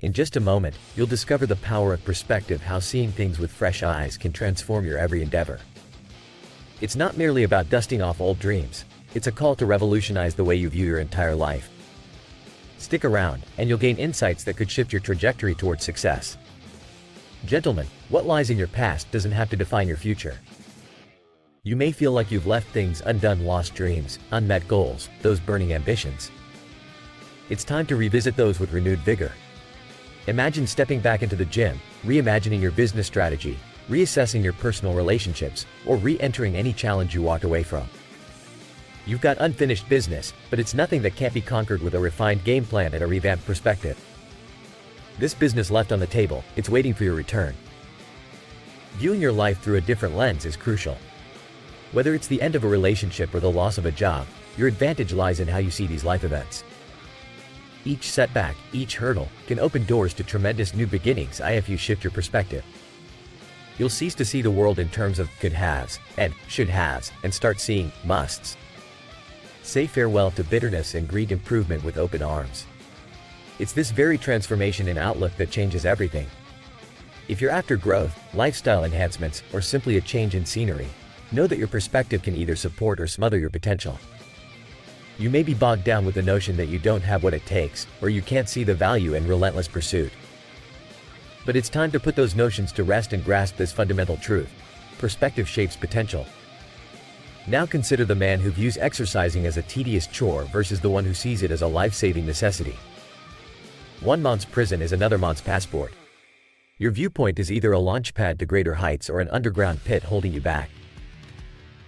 In just a moment, you'll discover the power of perspective, how seeing things with fresh eyes can transform your every endeavor. It's not merely about dusting off old dreams, it's a call to revolutionize the way you view your entire life. Stick around, and you'll gain insights that could shift your trajectory towards success. Gentlemen, what lies in your past doesn't have to define your future. You may feel like you've left things undone, lost dreams, unmet goals, those burning ambitions. It's time to revisit those with renewed vigor. Imagine stepping back into the gym, reimagining your business strategy, reassessing your personal relationships, or re-entering any challenge you walked away from. You've got unfinished business, but it's nothing that can't be conquered with a refined game plan and a revamped perspective. This business left on the table, it's waiting for your return. Viewing your life through a different lens is crucial. Whether it's the end of a relationship or the loss of a job, your advantage lies in how you see these life events. Each setback, each hurdle, can open doors to tremendous new beginnings if you shift your perspective. You'll cease to see the world in terms of could-haves and should-haves and start seeing musts. Say farewell to bitterness and greet improvement with open arms. It's this very transformation in outlook that changes everything. If you're after growth, lifestyle enhancements, or simply a change in scenery, know that your perspective can either support or smother your potential. You may be bogged down with the notion that you don't have what it takes, or you can't see the value in relentless pursuit. But it's time to put those notions to rest and grasp this fundamental truth. Perspective shapes potential. Now consider the man who views exercising as a tedious chore versus the one who sees it as a life-saving necessity. One man's prison is another man's passport. Your viewpoint is either a launchpad to greater heights or an underground pit holding you back.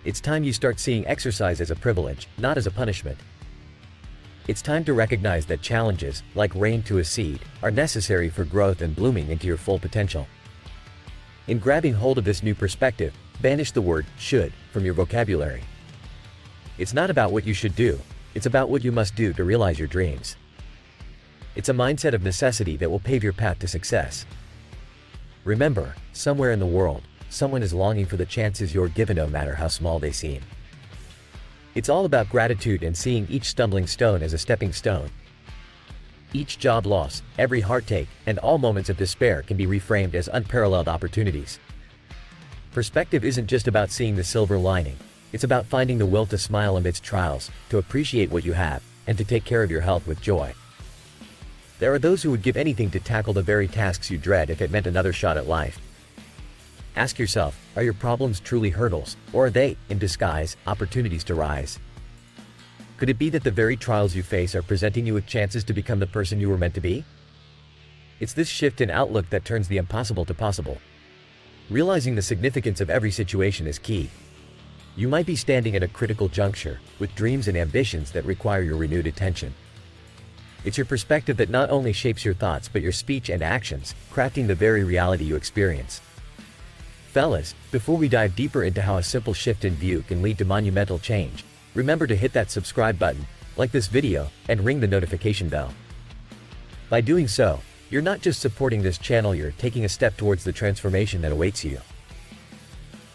It's time you start seeing exercise as a privilege, not as a punishment. It's time to recognize that challenges, like rain to a seed, are necessary for growth and blooming into your full potential. In grabbing hold of this new perspective, banish the word should from your vocabulary. It's not about what you should do, it's about what you must do to realize your dreams. It's a mindset of necessity that will pave your path to success. Remember, somewhere in the world, someone is longing for the chances you're given, no matter how small they seem. It's all about gratitude and seeing each stumbling stone as a stepping stone. Each job loss, every heartache, and all moments of despair can be reframed as unparalleled opportunities. Perspective isn't just about seeing the silver lining, it's about finding the will to smile amidst trials, to appreciate what you have, and to take care of your health with joy. There are those who would give anything to tackle the very tasks you dread if it meant another shot at life. Ask yourself, are your problems truly hurdles, or are they, in disguise, opportunities to rise? Could it be that the very trials you face are presenting you with chances to become the person you were meant to be? It's this shift in outlook that turns the impossible to possible. Realizing the significance of every situation is key. You might be standing at a critical juncture, with dreams and ambitions that require your renewed attention. It's your perspective that not only shapes your thoughts but your speech and actions, crafting the very reality you experience. Fellas, before we dive deeper into how a simple shift in view can lead to monumental change, remember to hit that subscribe button, like this video, and ring the notification bell. By doing so, you're not just supporting this channel, you're taking a step towards the transformation that awaits you.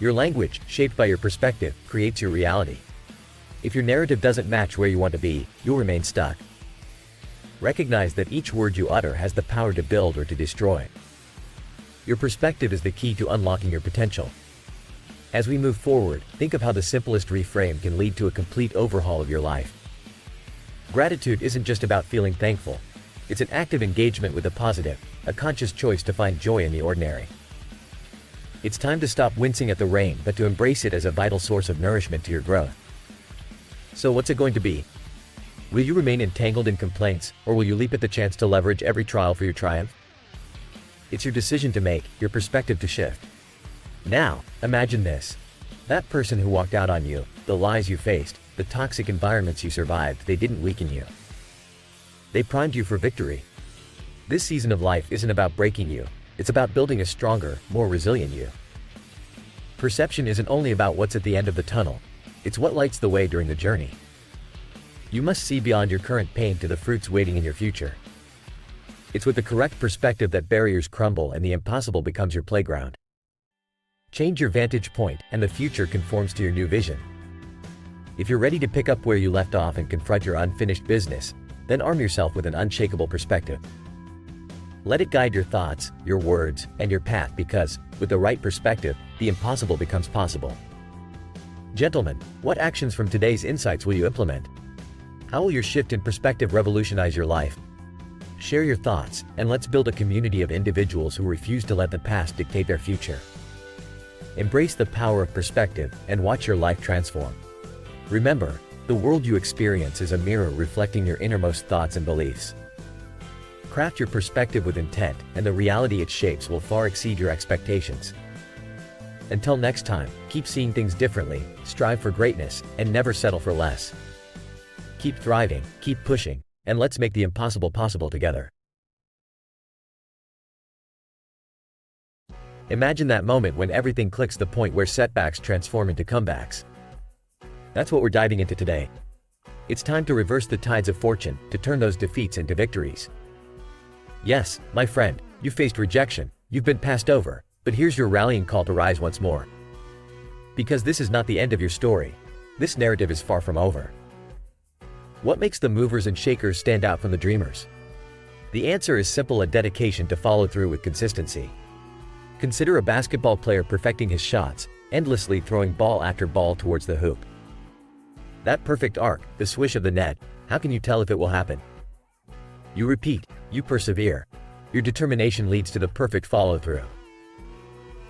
Your language, shaped by your perspective, creates your reality. If your narrative doesn't match where you want to be, you'll remain stuck. Recognize that each word you utter has the power to build or to destroy. Your perspective is the key to unlocking your potential. As we move forward, think of how the simplest reframe can lead to a complete overhaul of your life. Gratitude isn't just about feeling thankful. It's an active engagement with the positive, a conscious choice to find joy in the ordinary. It's time to stop wincing at the rain but to embrace it as a vital source of nourishment to your growth. So what's it going to be? Will you remain entangled in complaints, or will you leap at the chance to leverage every trial for your triumph? It's your decision to make, your perspective to shift. Now, imagine this. That person who walked out on you, the lies you faced, the toxic environments you survived, they didn't weaken you. They primed you for victory. This season of life isn't about breaking you, it's about building a stronger, more resilient you. Perception isn't only about what's at the end of the tunnel, it's what lights the way during the journey. You must see beyond your current pain to the fruits waiting in your future. It's with the correct perspective that barriers crumble and the impossible becomes your playground. Change your vantage point, and the future conforms to your new vision. If you're ready to pick up where you left off and confront your unfinished business, then arm yourself with an unshakable perspective. Let it guide your thoughts, your words, and your path because, with the right perspective, the impossible becomes possible. Gentlemen, what actions from today's insights will you implement? How will your shift in perspective revolutionize your life? Share your thoughts, and let's build a community of individuals who refuse to let the past dictate their future. Embrace the power of perspective and watch your life transform. Remember, the world you experience is a mirror reflecting your innermost thoughts and beliefs. Craft your perspective with intent, and the reality it shapes will far exceed your expectations. Until next time, keep seeing things differently, strive for greatness, and never settle for less. Keep thriving, keep pushing, and let's make the impossible possible together. Imagine that moment when everything clicks, the point where setbacks transform into comebacks. That's what we're diving into today. It's time to reverse the tides of fortune, to turn those defeats into victories. Yes, my friend, you faced rejection, you've been passed over, but here's your rallying call to rise once more. Because this is not the end of your story. This narrative is far from over. What makes the movers and shakers stand out from the dreamers? The answer is simple: a dedication to follow through with consistency. Consider a basketball player perfecting his shots, endlessly throwing ball after ball towards the hoop. That perfect arc, the swish of the net, how can you tell if it will happen? You repeat, you persevere. Your determination leads to the perfect follow-through.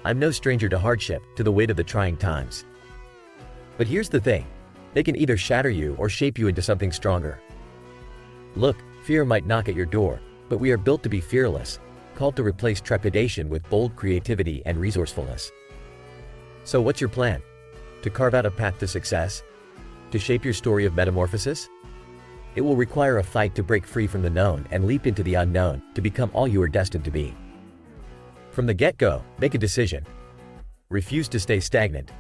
I'm no stranger to hardship, to the weight of the trying times. But here's the thing. They can either shatter you or shape you into something stronger. Look, fear might knock at your door, but we are built to be fearless, called to replace trepidation with bold creativity and resourcefulness. So what's your plan? To carve out a path to success? To shape your story of metamorphosis? It will require a fight to break free from the known and leap into the unknown, to become all you are destined to be. From the get-go, make a decision. Refuse to stay stagnant.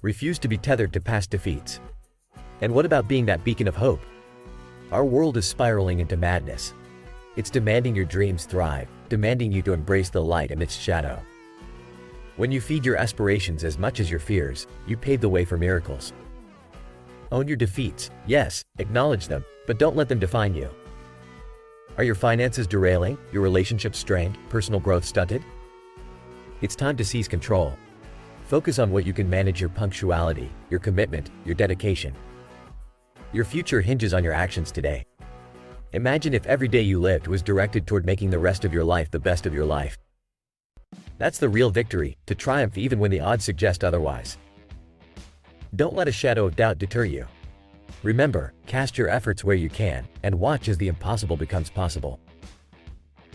Refuse to be tethered to past defeats. And what about being that beacon of hope? Our world is spiraling into madness. It's demanding your dreams thrive, demanding you to embrace the light amidst shadow. When you feed your aspirations as much as your fears, you pave the way for miracles. Own your defeats, yes, acknowledge them, but don't let them define you. Are your finances derailing, your relationships strained, personal growth stunted? It's time to seize control. Focus on what you can manage: your punctuality, your commitment, your dedication. Your future hinges on your actions today. Imagine if every day you lived was directed toward making the rest of your life the best of your life. That's the real victory, to triumph even when the odds suggest otherwise. Don't let a shadow of doubt deter you. Remember, cast your efforts where you can, and watch as the impossible becomes possible.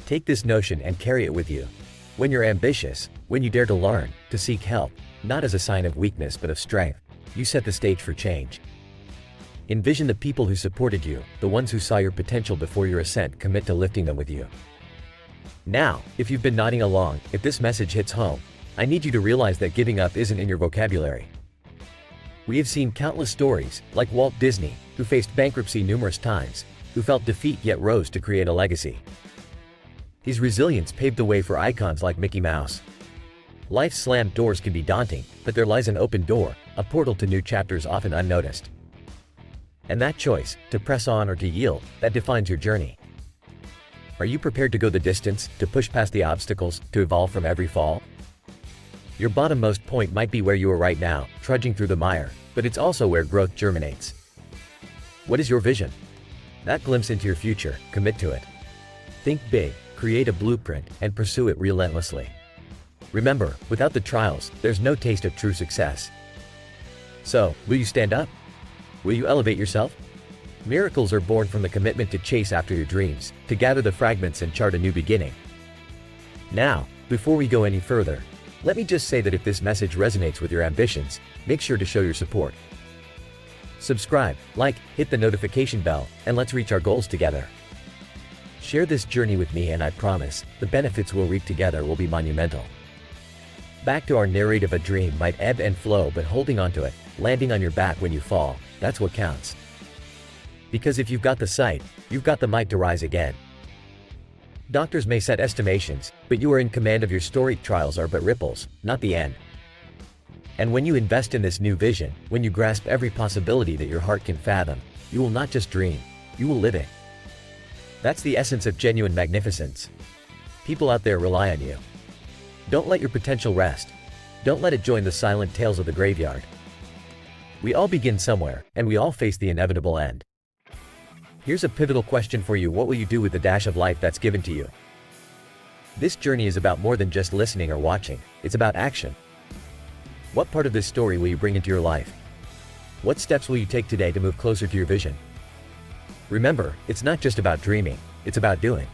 Take this notion and carry it with you. When you're ambitious, when you dare to learn, to seek help, not as a sign of weakness but of strength, you set the stage for change. Envision the people who supported you, the ones who saw your potential before your ascent. Commit to lifting them with you. Now, if you've been nodding along, if this message hits home, I need you to realize that giving up isn't in your vocabulary. We have seen countless stories, like Walt Disney, who faced bankruptcy numerous times, who felt defeat yet rose to create a legacy. His resilience paved the way for icons like Mickey Mouse. Life's slammed doors can be daunting, but there lies an open door, a portal to new chapters often unnoticed. And that choice, to press on or to yield, that defines your journey. Are you prepared to go the distance, to push past the obstacles, to evolve from every fall? Your bottommost point might be where you are right now, trudging through the mire, but it's also where growth germinates. What is your vision? That glimpse into your future, commit to it. Think big, create a blueprint, and pursue it relentlessly. Remember, without the trials, there's no taste of true success. So, will you stand up? Will you elevate yourself? Miracles are born from the commitment to chase after your dreams, to gather the fragments and chart a new beginning. Now, before we go any further, let me just say that if this message resonates with your ambitions, make sure to show your support. Subscribe, like, hit the notification bell, and let's reach our goals together. Share this journey with me and I promise, the benefits we'll reap together will be monumental. Back to our narrative: a dream might ebb and flow, but holding onto it, landing on your back when you fall, that's what counts. Because if you've got the sight, you've got the might to rise again. Doctors may set estimations, but you are in command of your story. Trials are but ripples, not the end. And when you invest in this new vision, when you grasp every possibility that your heart can fathom, you will not just dream, you will live it. That's the essence of genuine magnificence. People out there rely on you. Don't let your potential rest. Don't let it join the silent tales of the graveyard. We all begin somewhere, and we all face the inevitable end. Here's a pivotal question for you: what will you do with the dash of life that's given to you? This journey is about more than just listening or watching, it's about action. What part of this story will you bring into your life? What steps will you take today to move closer to your vision? Remember, it's not just about dreaming, it's about doing.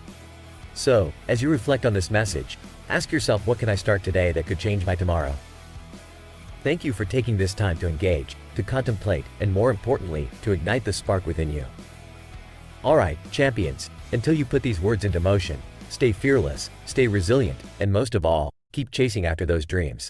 So, as you reflect on this message, ask yourself, what can I start today that could change my tomorrow? Thank you for taking this time to engage, to contemplate, and more importantly, to ignite the spark within you. Alright, champions, until you put these words into motion, stay fearless, stay resilient, and most of all, keep chasing after those dreams.